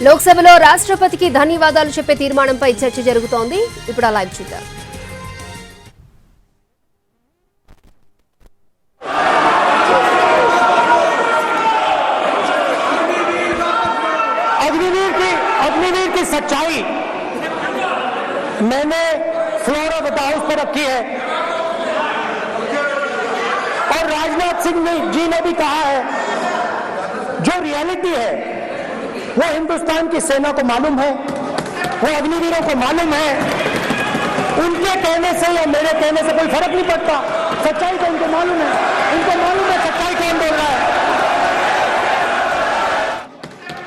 లోక్సభలో రాష్ట్రపతికి ధన్యవాదాలు చెప్పే తీర్మానంపై చర్చ జరుగుతోంది. ఇప్పుడు లైవ్ చూద్దాం. अग्निवीर की सच्चाई मैंने फ्लोर ऑफ द हाउस पर रखी है और राजनाथ सिंह जी ने भी कहा है जो रियलिटी है वो हिंदुस्तान की सेना को मालूम है, वो अग्निवीरों को मालूम है. उनके कहने से या मेरे कहने से कोई फर्क नहीं पड़ता. सच्चाई तो उनको मालूम है सच्चाई कौन बोल रहा है.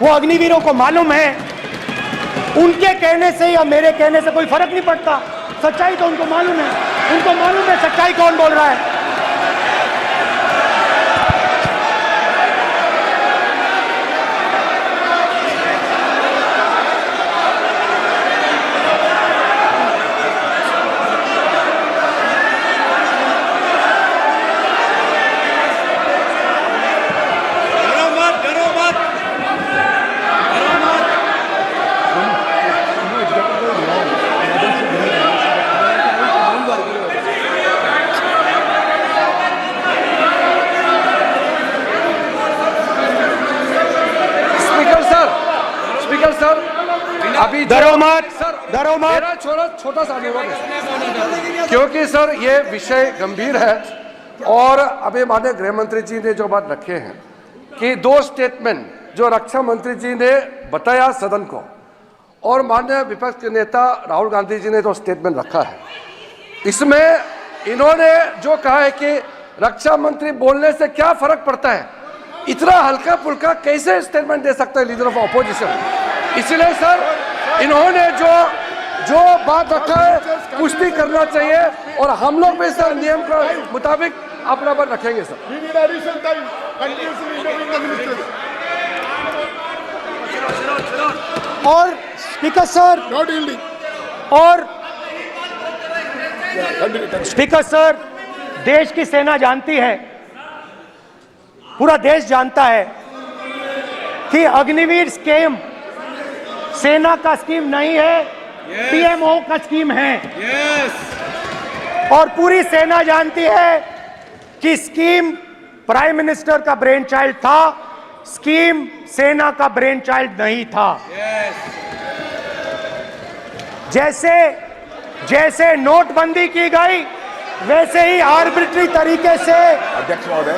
वो अग्निवीरों को मालूम है, उनके कहने से या मेरे कहने से कोई फर्क नहीं पड़ता. सच्चाई तो उनको मालूम है सच्चाई कौन बोल रहा है. अभी डरो मत. मेरा छोटा सा अनुरोध है क्योंकि सर ये विषय गंभीर है और अभी माननीय गृह मंत्री जी ने जो बात रखे हैं कि 2 स्टेटमेंट जो रक्षा मंत्री जी ने बताया सदन को और माननीय विपक्ष के नेता राहुल गांधी जी ने जो स्टेटमेंट रखा है, इसमें इन्होंने जो कहा है कि रक्षा मंत्री बोलने से क्या फर्क पड़ता है, इतना हल्का फुल्का कैसे स्टेटमेंट दे सकता है लीडर ऑफ ऑपोजिशन. इसलिए सर इन्होंने जो बात रखा है पुष्टि करना चाहिए और हम लोग भी सर नियम के मुताबिक अपना बात रखेंगे सर. और स्पीकर सर और स्पीकर सर, देश की सेना जानती है, पूरा देश जानता है कि अग्निवीर स्कीम सेना का स्कीम नहीं है, पीएमओ का स्कीम है. और पूरी सेना जानती है कि स्कीम प्राइम मिनिस्टर का ब्रेन चाइल्ड था, स्कीम सेना का ब्रेन चाइल्ड नहीं था. जैसे नोटबंदी की गई वैसे ही आर्बिट्री तरीके से. अध्यक्ष महोदय,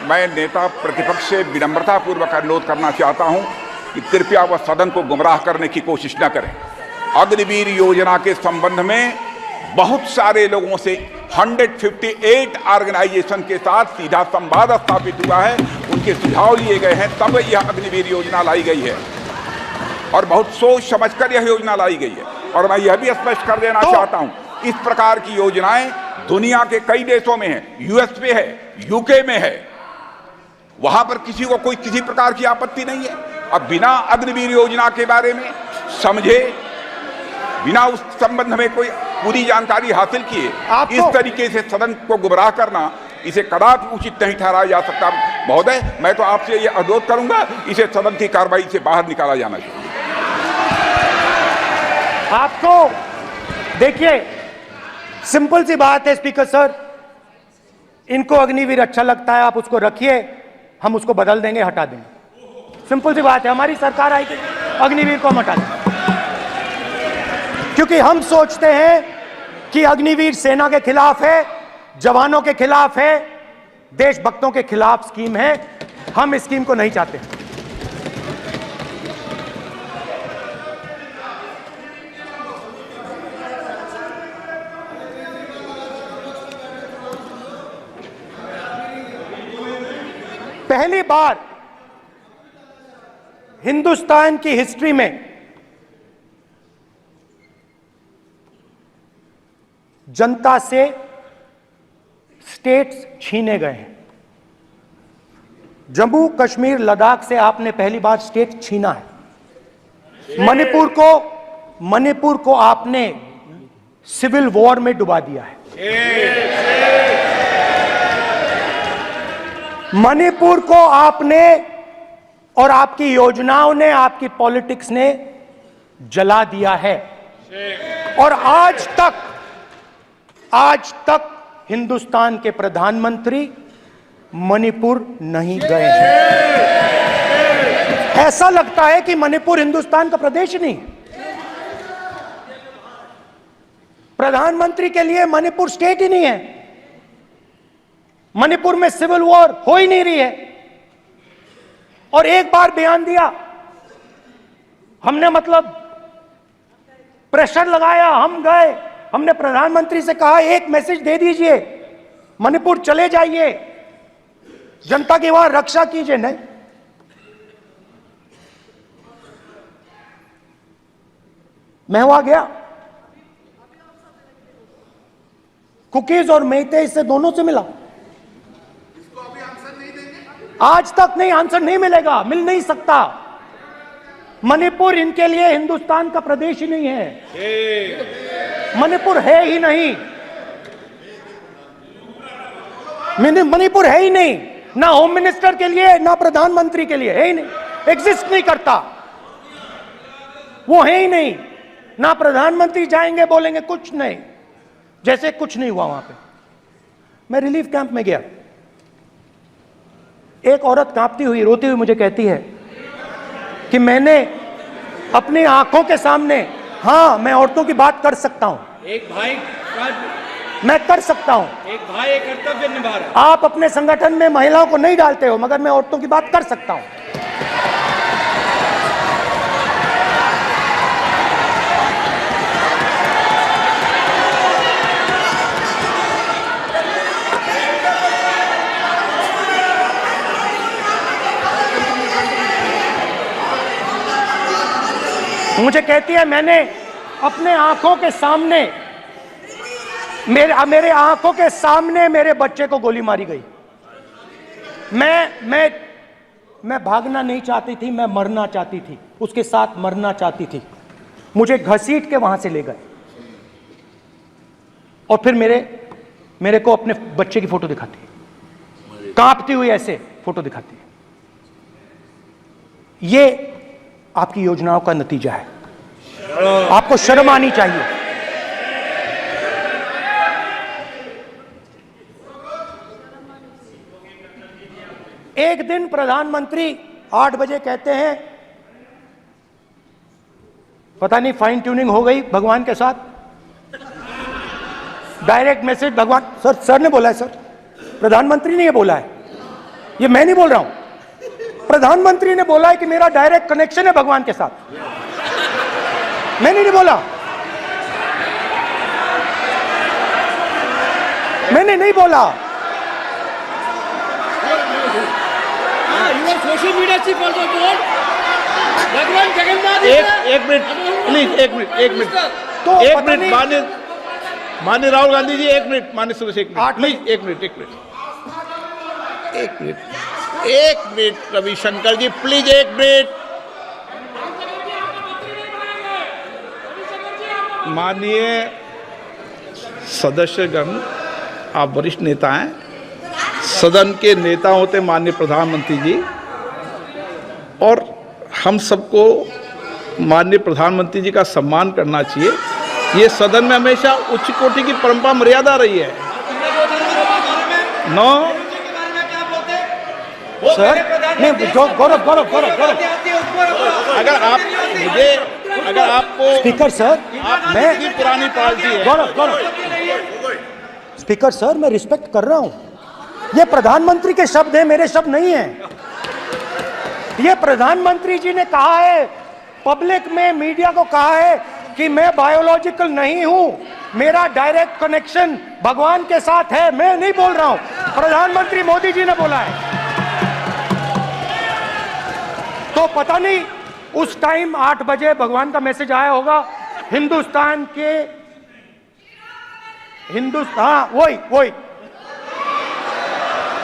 मैं नेता प्रतिपक्ष से विनम्रता पूर्वक अनुरोध करना चाहता हूं कि कृपया वह सदन को गुमराह करने की कोशिश न करें. अग्निवीर योजना के संबंध में बहुत सारे लोगों से 158 ऑर्गेनाइजेशन के साथ सीधा संवाद स्थापित हुआ है, उनके सुझाव लिए गए हैं, तब यह अग्निवीर योजना लाई गई है और बहुत सोच समझकर यह योजना लाई गई है. और मैं यह भी स्पष्ट कर देना चाहता हूं, इस प्रकार की योजनाएं दुनिया के कई देशों में है, यूएस में है, यूके में है, वहां पर किसी को कोई किसी प्रकार की आपत्ति नहीं है. अब बिना अग्निवीर योजना के बारे में समझे, बिना उस संबंध में कोई पूरी जानकारी हासिल किए इस तरीके से सदन को गुमराह करना, इसे कदापि उचित नहीं ठहराया जा सकता. महोदय, मैं तो आपसे यह अनुरोध करूंगा, इसे सदन की कार्रवाई से बाहर निकाला जाना चाहिए. आपको देखिए, सिंपल सी बात है स्पीकर सर, इनको अग्निवीर अच्छा लगता है, आप उसको रखिए, हम उसको बदल देंगे, हटा देंगे. सिंपल सी बात है, हमारी सरकार आएगी, अग्निवीर को हम हटा देंगे. क्योंकि हम सोचते हैं कि अग्निवीर सेना के खिलाफ है, जवानों के खिलाफ है, देशभक्तों के खिलाफ स्कीम है. हम इस स्कीम को नहीं चाहते. पहली बार हिंदुस्तान की हिस्ट्री में जनता से स्टेट्स छीने गए हैं. जम्मू कश्मीर लद्दाख से आपने पहली बार स्टेट छीना है. मणिपुर को आपने सिविल वॉर में डुबा दिया है. मणिपुर को आपने और आपकी योजनाओं ने, आपकी पॉलिटिक्स ने जला दिया है और आज तक हिंदुस्तान के प्रधानमंत्री मणिपुर नहीं गए हैं। ऐसा लगता है कि मणिपुर हिंदुस्तान का प्रदेश नहीं। प्रधानमंत्री के लिए मणिपुर स्टेट ही नहीं है। मणिपुर में सिविल वॉर हो ही नहीं रही है। और एक बार बयान दिया हमने, मतलब प्रेशर लगाया, हम गए, हमने प्रधानमंत्री से कहा एक मैसेज दे दीजिए, मणिपुर चले जाइए, जनता की वहां रक्षा कीजिए। नहीं, मैं वहां गया, कुकीज और मेहते से दोनों से मिला। आज तक नहीं, आंसर नहीं मिलेगा, मिल नहीं सकता। मणिपुर इनके लिए हिंदुस्तान का प्रदेश ही नहीं है। मणिपुर है ही नहीं, मणिपुर है ही नहीं, ना होम मिनिस्टर के लिए ना प्रधानमंत्री के लिए, है ही नहीं, एग्जिस्ट नहीं करता, वो है ही नहीं। ना प्रधानमंत्री जाएंगे बोलेंगे कुछ नहीं, जैसे कुछ नहीं हुआ वहां पे। मैं रिलीफ कैंप में गया, एक औरत कांपती हुई, रोती हुई मुझे कहती है कि मैंने अपनी आंखों के सामने, हाँ मैं औरतों की बात कर सकता हूं, एक भाई मैं कर सकता हूं, एक भाई एक कर्तव्य निभा रहा है। आप अपने संगठन में महिलाओं को नहीं डालते हो, मगर मैं औरतों की बात कर सकता हूं। मुझे कहती है मैंने अपने आंखों के सामने, मेरे आंखों के सामने मेरे बच्चे को गोली मारी गई। मैं भागना नहीं चाहती थी, मैं मरना चाहती थी, उसके साथ मरना चाहती थी। मुझे घसीट के वहां से ले गए और फिर मेरे को अपने बच्चे की फोटो दिखाती है, कांपती हुई ऐसे फोटो दिखाती है। ये आपकी योजनाओं का नतीजा है। आपको शर्म आनी चाहिए। एक दिन प्रधानमंत्री 8 बजे कहते हैं, पता नहीं फाइन ट्यूनिंग हो गई भगवान के साथ, डायरेक्ट मैसेज भगवान, सर ने बोला है, सर प्रधानमंत्री ने ये बोला है, ये मैं नहीं बोल रहा हूं, प्रधानमंत्री ने बोला है कि मेरा डायरेक्ट कनेक्शन है भगवान के साथ। मैंने नहीं बोला, मैंने नहीं बोला। Social media chief also board भगवान जगन्नाथ। एक मिनट प्लीज, एक मिनट तो एक मिनट माननीय राहुल गांधी जी, एक मिनट, माननीय सुरेश, एक मिनट प्लीज, एक मिनट रविशंकर जी प्लीज, एक मिनट। माननीय सदस्यगण, आप वरिष्ठ नेता हैं, सदन के नेता होते माननीय प्रधानमंत्री जी, और हम सबको माननीय प्रधानमंत्री जी का सम्मान करना चाहिए। ये सदन में हमेशा उच्च कोटि की परंपरा मर्यादा रही है। नो सर, नहीं, गौरव, अगर आपको स्पीकर सर, मैं की पुरानी पार्टी है। गौरव, स्पीकर सर, मैं रिस्पेक्ट कर रहा हूं। ये प्रधानमंत्री के शब्द हैं, मेरे शब्द नहीं हैं। ये प्रधानमंत्री जी ने कहा है, पब्लिक में, मीडिया को कहा है कि मैं बायोलॉजिकल नहीं हूं, मेरा डायरेक्ट कनेक्शन भगवान के साथ है। मैं नहीं बोल रहा हूं, प्रधानमंत्री मोदी जी ने बोला है। तो पता नहीं उस टाइम 8 बजे भगवान का मैसेज आया होगा हिंदुस्तान, वही।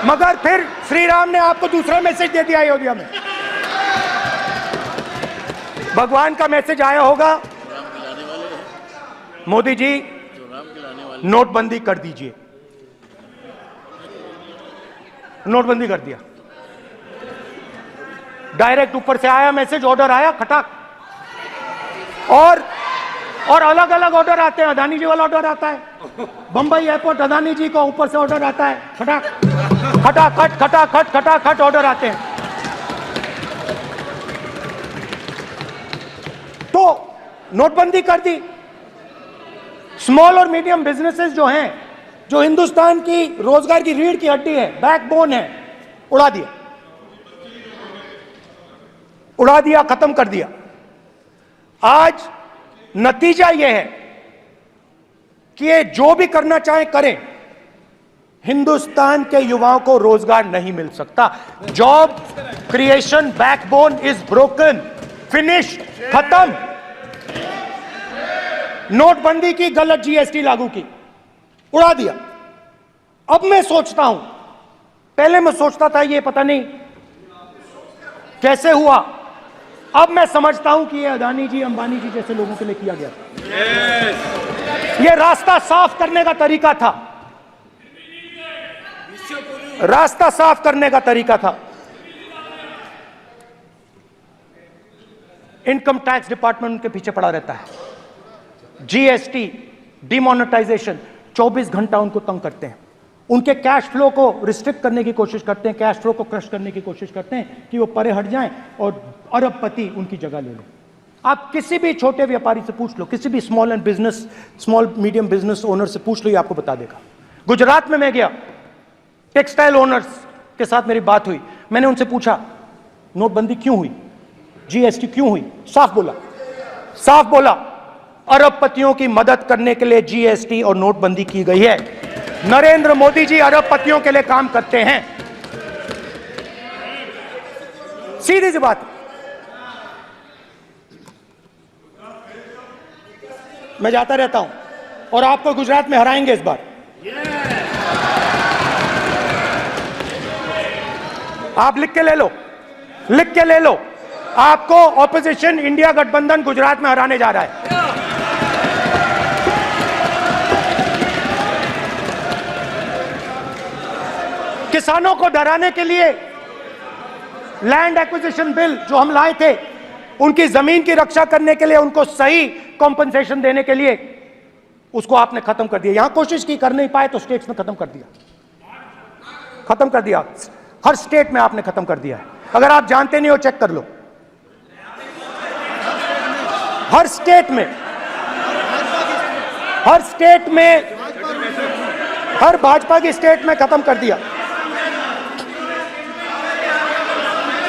मगर फिर श्री राम ने आपको दूसरा मैसेज दे दिया अयोध्या में। भगवान का मैसेज आया होगा, मोदी जी नोटबंदी कर दीजिए, नोटबंदी कर दिया। डायरेक्ट ऊपर से आया मैसेज, ऑर्डर आया खटाक। और अलग अलग ऑर्डर आते हैं। अदानी जी वाला ऑर्डर आता है, बंबई एयरपोर्ट अदानी जी को ऊपर से ऑर्डर आता है, खटाक खटाखट खटाखट खटाखट ऑर्डर आते हैं। तो नोटबंदी कर दी। स्मॉल और मीडियम बिजनेसेस जो हैं, जो हिंदुस्तान की रोजगार की रीढ़ की हड्डी है, बैकबोन है, उड़ा दिया, उड़ा दिया, खत्म कर दिया। आज नतीजा यह है कि ये जो भी करना चाहे करें, हिंदुस्तान के युवाओं को रोजगार नहीं मिल सकता। Job creation backbone is broken, finished, खत्म। नोटबंदी की, गलत जीएसटी लागू की, उड़ा दिया। अब मैं सोचता हूं, पहले मैं सोचता था ये पता नहीं कैसे हुआ, अब मैं समझता हूं कि ये अदानी जी, अंबानी जी जैसे लोगों के लिए किया गया था। ये रास्ता साफ करने का तरीका था, रास्ता साफ करने का तरीका था। इनकम टैक्स डिपार्टमेंट उनके पीछे पड़ा रहता है। जीएसटी, डिमोनेटाइजेशन, 24 घंटा उनको तंग करते हैं। उनके कैश फ्लो को रिस्ट्रिक्ट करने की कोशिश करते हैं, कैश फ्लो को क्रश करने की कोशिश करते हैं कि वो परे हट जाएं और अरबपति उनकी जगह ले लें। आप किसी भी छोटे व्यापारी से पूछ लो, किसी भी स्मॉल मीडियम बिजनेस ओनर से पूछ लो, ये आपको बता देगा। गुजरात में मैं गया, टेक्सटाइल ओनर्स के साथ मेरी बात हुई। मैंने उनसे पूछा नोटबंदी क्यों हुई, जीएसटी क्यों हुई? साफ बोला अरबपतियों की मदद करने के लिए जीएसटी और नोटबंदी की गई है। नरेंद्र मोदी जी अरबपतियों के लिए काम करते हैं, सीधी सी बात। मैं जाता रहता हूं और आपको गुजरात में हराएंगे इस बार। आप लिख के ले लो, आपको ऑपोजिशन इंडिया गठबंधन गुजरात में हराने जा रहा है। किसानों को डराने के लिए लैंड एक्विजिशन बिल जो हम लाए थे, उनकी जमीन की रक्षा करने के लिए, उनको सही कॉम्पनसेशन देने के लिए, उसको आपने खत्म कर दिया। यहां कोशिश की, कर नहीं पाए तो स्टेट्स में खत्म कर दिया। हर स्टेट में आपने खत्म कर दिया है। अगर आप जानते नहीं हो, चेक कर लो। हर स्टेट में, हर भाजपा की स्टेट में खत्म कर दिया।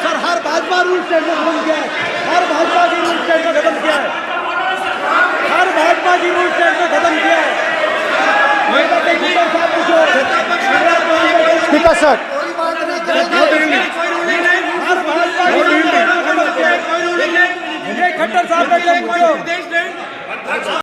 सर, हर भाजपा रूल स्टेट में खत्म किया है। हर भाजपा की रूल स्टेट में खत्म किया है। स्पीकर सर, खट्टर साहब